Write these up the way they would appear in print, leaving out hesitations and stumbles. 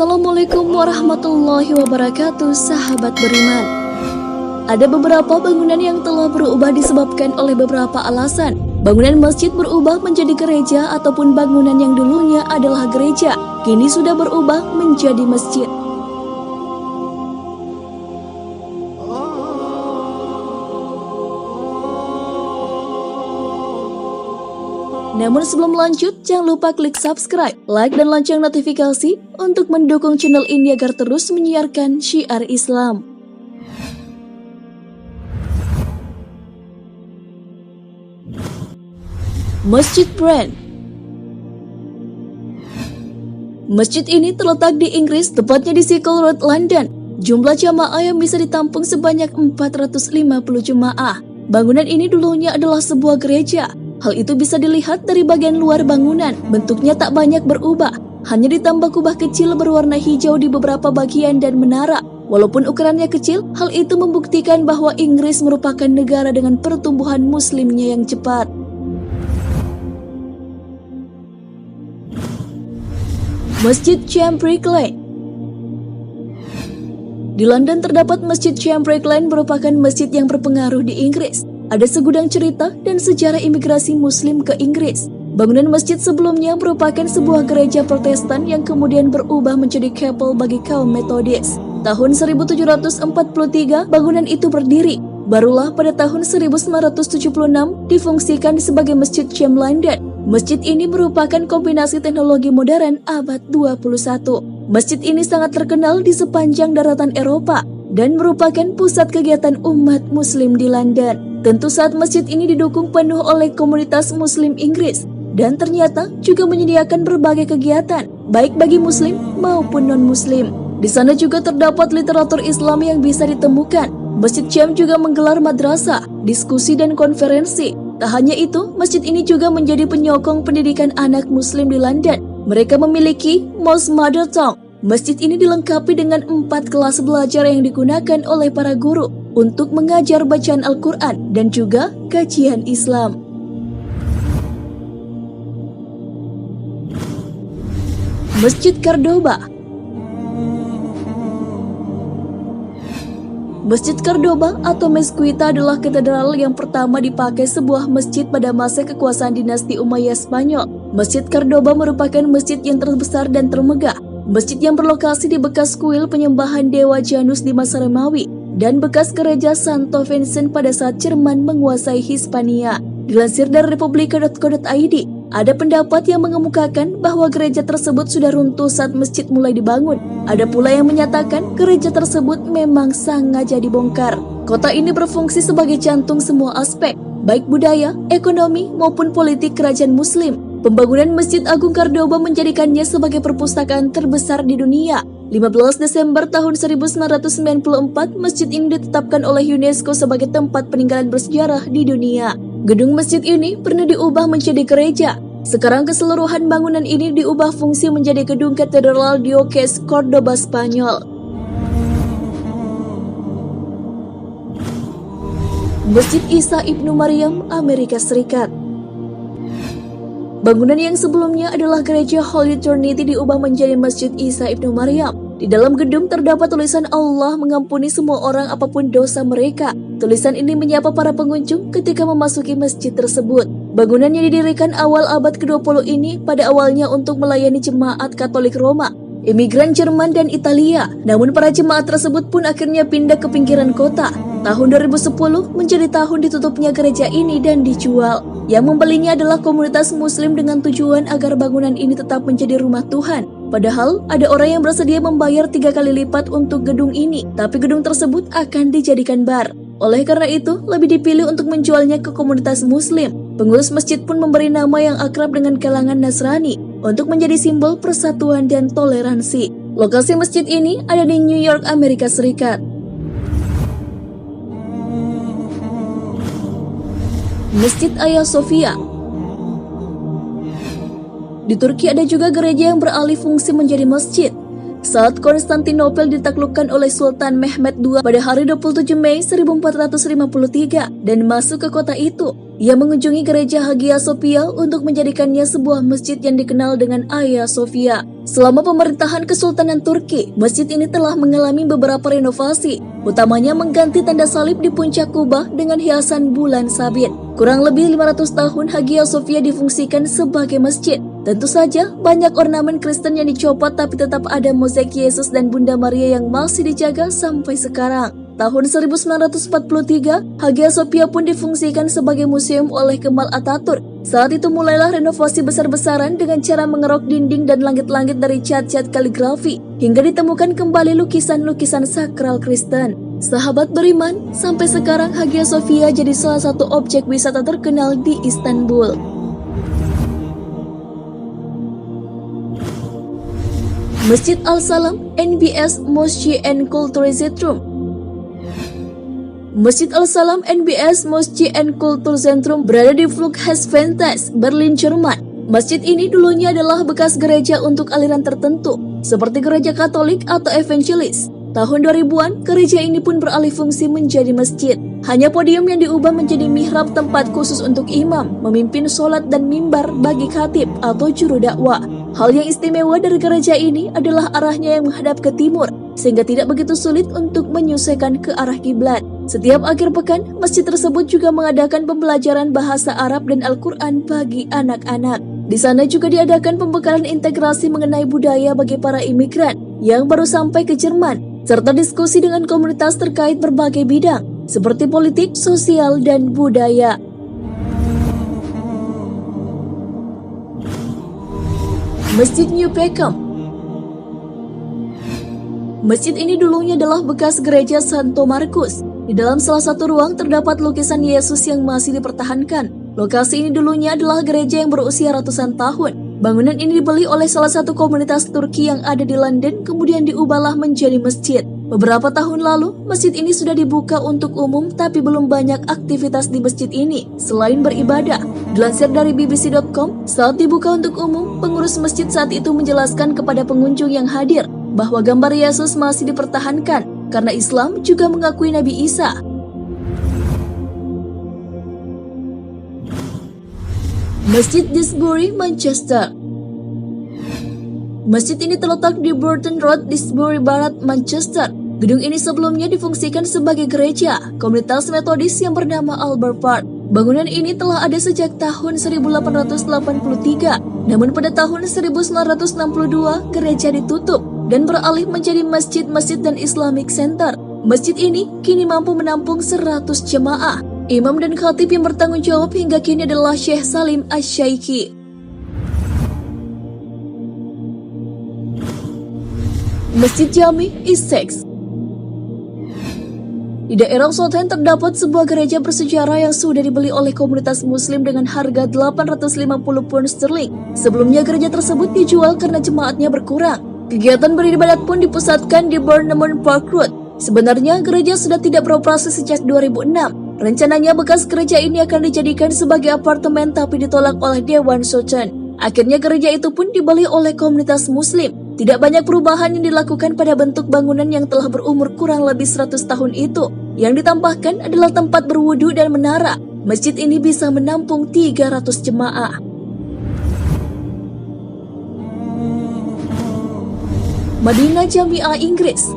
Assalamualaikum warahmatullahi wabarakatuh, sahabat beriman. Ada beberapa bangunan yang telah berubah disebabkan oleh beberapa alasan. Bangunan masjid berubah menjadi gereja ataupun bangunan yang dulunya adalah gereja, kini sudah berubah menjadi masjid. Namun sebelum lanjut, jangan lupa klik subscribe, like, dan lonceng notifikasi untuk mendukung channel ini agar terus menyiarkan syiar Islam. Masjid Brand. Masjid ini terletak di Inggris, tepatnya di Sickle Road, London. Jumlah jamaah yang bisa ditampung sebanyak 450 jemaah. Bangunan ini dulunya adalah sebuah gereja. Hal itu bisa dilihat dari bagian luar bangunan, bentuknya tak banyak berubah, hanya ditambah kubah kecil berwarna hijau di beberapa bagian dan menara. Walaupun ukurannya kecil, hal itu membuktikan bahwa Inggris merupakan negara dengan pertumbuhan muslimnya yang cepat. Masjid Chamberlain Lane. Di London terdapat Masjid Chamberlain Lane, merupakan masjid yang berpengaruh di Inggris. Ada segudang cerita dan sejarah imigrasi muslim ke Inggris. Bangunan masjid sebelumnya merupakan sebuah gereja Protestan yang kemudian berubah menjadi chapel bagi kaum Metodis. Tahun 1743 bangunan itu berdiri. Barulah pada tahun 1976 difungsikan sebagai Masjid Chamberlain Lane. Masjid ini merupakan kombinasi teknologi modern abad 21. Masjid ini sangat terkenal di sepanjang daratan Eropa dan merupakan pusat kegiatan umat muslim di London. Tentu saat masjid ini didukung penuh oleh komunitas muslim Inggris dan ternyata juga menyediakan berbagai kegiatan baik bagi muslim maupun non-muslim. Di sana juga terdapat literatur Islam yang bisa ditemukan. Masjid Cham juga menggelar madrasah, diskusi dan konferensi. Tak hanya itu, masjid ini juga menjadi penyokong pendidikan anak muslim di London. Mereka memiliki Most Mother Tongue. Masjid ini dilengkapi dengan 4 kelas belajar yang digunakan oleh para guru untuk mengajar bacaan Al-Quran dan juga kajian Islam. Masjid Cordoba. Masjid Cordoba atau Mezquita adalah katedral yang pertama dipakai sebuah masjid pada masa kekuasaan dinasti Umayyah Spanyol. Masjid Cordoba merupakan masjid yang terbesar dan termegah. Masjid yang berlokasi di bekas kuil penyembahan Dewa Janus di masa Romawi dan bekas gereja Santo Vincent pada saat Jerman menguasai Hispania. Dilansir dari republika.co.id, ada pendapat yang mengemukakan bahwa gereja tersebut sudah runtuh saat masjid mulai dibangun. Ada pula yang menyatakan gereja tersebut memang sengaja dibongkar. Kota ini berfungsi sebagai jantung semua aspek, baik budaya, ekonomi, maupun politik kerajaan muslim. Pembangunan Masjid Agung Cordoba menjadikannya sebagai perpustakaan terbesar di dunia. 15 Desember tahun 1994, masjid ini ditetapkan oleh UNESCO sebagai tempat peninggalan bersejarah di dunia. Gedung masjid ini pernah diubah menjadi gereja. Sekarang keseluruhan bangunan ini diubah fungsi menjadi gedung Katedral Diocese Cordoba, Spanyol. Masjid Isa Ibnu Maryam, Amerika Serikat. Bangunan yang sebelumnya adalah gereja Holy Trinity diubah menjadi Masjid Isa Ibnu Maryam. Di dalam gedung terdapat tulisan Allah mengampuni semua orang apapun dosa mereka. Tulisan ini menyapa para pengunjung ketika memasuki masjid tersebut. Bangunan yang didirikan awal abad ke-20 ini pada awalnya untuk melayani jemaat Katolik Roma, imigran Jerman dan Italia. Namun para jemaat tersebut pun akhirnya pindah ke pinggiran kota. Tahun 2010 menjadi tahun ditutupnya gereja ini dan dijual. Yang membelinya adalah komunitas muslim dengan tujuan agar bangunan ini tetap menjadi rumah Tuhan. Padahal ada orang yang bersedia membayar 3 kali lipat untuk gedung ini, tapi gedung tersebut akan dijadikan bar. Oleh karena itu, lebih dipilih untuk menjualnya ke komunitas muslim. Pengurus masjid pun memberi nama yang akrab dengan kalangan Nasrani untuk menjadi simbol persatuan dan toleransi. Lokasi masjid ini ada di New York, Amerika Serikat. Masjid Hagia Sophia. Di Turki ada juga gereja yang beralih fungsi menjadi masjid. Saat Konstantinopel ditaklukkan oleh Sultan Mehmed II pada hari 27 Mei 1453 dan masuk ke kota itu, Ia mengunjungi gereja Hagia Sophia untuk menjadikannya sebuah masjid yang dikenal dengan Hagia Sophia. Selama pemerintahan Kesultanan Turki, masjid ini telah mengalami beberapa renovasi, utamanya mengganti tanda salib di puncak kubah dengan hiasan bulan sabit. Kurang lebih 500 tahun Hagia Sophia difungsikan sebagai masjid. Tentu saja banyak ornamen Kristen yang dicopot, tapi tetap ada mozaik Yesus dan Bunda Maria yang masih dijaga sampai sekarang. Tahun 1943, Hagia Sophia pun difungsikan sebagai museum oleh Kemal Atatürk. Saat itu mulailah renovasi besar-besaran dengan cara mengerok dinding dan langit-langit dari cat-cat kaligrafi, hingga ditemukan kembali lukisan-lukisan sakral Kristen. Sahabat beriman, sampai sekarang Hagia Sophia jadi salah satu objek wisata terkenal di Istanbul. Masjid Al-Salam, NBS Mosque and Cultural Zentrum. Masjid Al-Salam NBS Mosque and Cultural Zentrum berada di Flughafen-Fantas, Berlin, Jerman. Masjid ini dulunya adalah bekas gereja untuk aliran tertentu, seperti gereja Katolik atau Evangelis. Tahun 2000-an, gereja ini pun beralih fungsi menjadi masjid. Hanya podium yang diubah menjadi mihrab, tempat khusus untuk imam memimpin sholat, dan mimbar bagi khatib atau juru dakwah. Hal yang istimewa dari gereja ini adalah arahnya yang menghadap ke timur, sehingga tidak begitu sulit untuk menyesuaikan ke arah kiblat. Setiap akhir pekan, masjid tersebut juga mengadakan pembelajaran bahasa Arab dan Al-Quran bagi anak-anak. Di sana juga diadakan pembekalan integrasi mengenai budaya bagi para imigran yang baru sampai ke Jerman, serta diskusi dengan komunitas terkait berbagai bidang, seperti politik, sosial, dan budaya. Masjid New Peckham. Masjid ini dulunya adalah bekas gereja Santo Markus. Di dalam salah satu ruang terdapat lukisan Yesus yang masih dipertahankan. Lokasi ini dulunya adalah gereja yang berusia ratusan tahun. Bangunan ini dibeli oleh salah satu komunitas Turki yang ada di London, kemudian diubahlah menjadi masjid. Beberapa tahun lalu, masjid ini sudah dibuka untuk umum, tapi belum banyak aktivitas di masjid ini selain beribadah. Dilansir dari BBC.com, saat dibuka untuk umum, pengurus masjid saat itu menjelaskan kepada pengunjung yang hadir bahwa gambar Yesus masih dipertahankan karena Islam juga mengakui Nabi Isa. Masjid Disbury, Manchester. Masjid ini terletak di Burton Road, Disbury Barat, Manchester. Gedung ini sebelumnya difungsikan sebagai gereja komunitas Metodis yang bernama Albert Park. Bangunan ini telah ada sejak tahun 1883. Namun pada tahun 1962, gereja ditutup dan beralih menjadi masjid-masjid dan Islamic Center. Masjid ini kini mampu menampung 100 jemaah. Imam dan khatib yang bertanggung jawab hingga kini adalah Syekh Salim Asy-Syaikhi. Masjid Jami, Essex. Di daerah Southend terdapat sebuah gereja bersejarah yang sudah dibeli oleh komunitas muslim dengan harga 850 pound sterling. Sebelumnya gereja tersebut dijual karena jemaatnya berkurang. Kegiatan beribadat pun dipusatkan di Bournemouth Park Road. Sebenarnya gereja sudah tidak beroperasi sejak 2006. Rencananya bekas gereja ini akan dijadikan sebagai apartemen, tapi ditolak oleh Dewan Sultan. Akhirnya gereja itu pun dibeli oleh komunitas muslim. Tidak banyak perubahan yang dilakukan pada bentuk bangunan yang telah berumur kurang lebih 100 tahun itu. Yang ditambahkan adalah tempat berwudu dan menara. Masjid ini bisa menampung 300 jemaah. Madinah Jamiah, Inggris.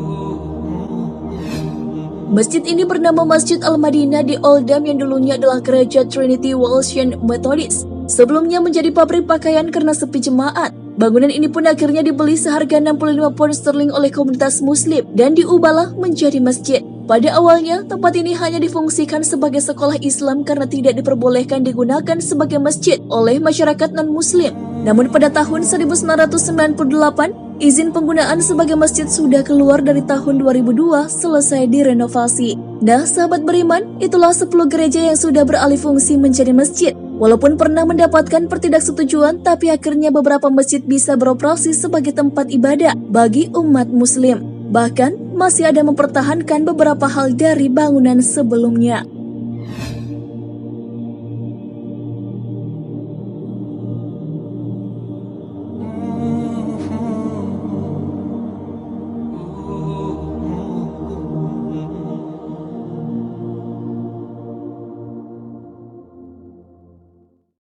Masjid ini bernama Masjid Al-Madinah di Oldham yang dulunya adalah gereja Trinity Wesleyan Methodist. Sebelumnya menjadi pabrik pakaian karena sepi jemaat. Bangunan ini pun akhirnya dibeli seharga 65 pound sterling oleh komunitas muslim dan diubahlah menjadi masjid. Pada awalnya, tempat ini hanya difungsikan sebagai sekolah Islam karena tidak diperbolehkan digunakan sebagai masjid oleh masyarakat non-muslim. Namun pada tahun 1998, izin penggunaan sebagai masjid sudah keluar dari tahun 2002 selesai direnovasi. Nah, sahabat beriman, itulah 10 gereja yang sudah beralih fungsi menjadi masjid. Walaupun pernah mendapatkan pertidaksetujuan, tapi akhirnya beberapa masjid bisa beroperasi sebagai tempat ibadah bagi umat muslim. Bahkan, masih ada mempertahankan beberapa hal dari bangunan sebelumnya.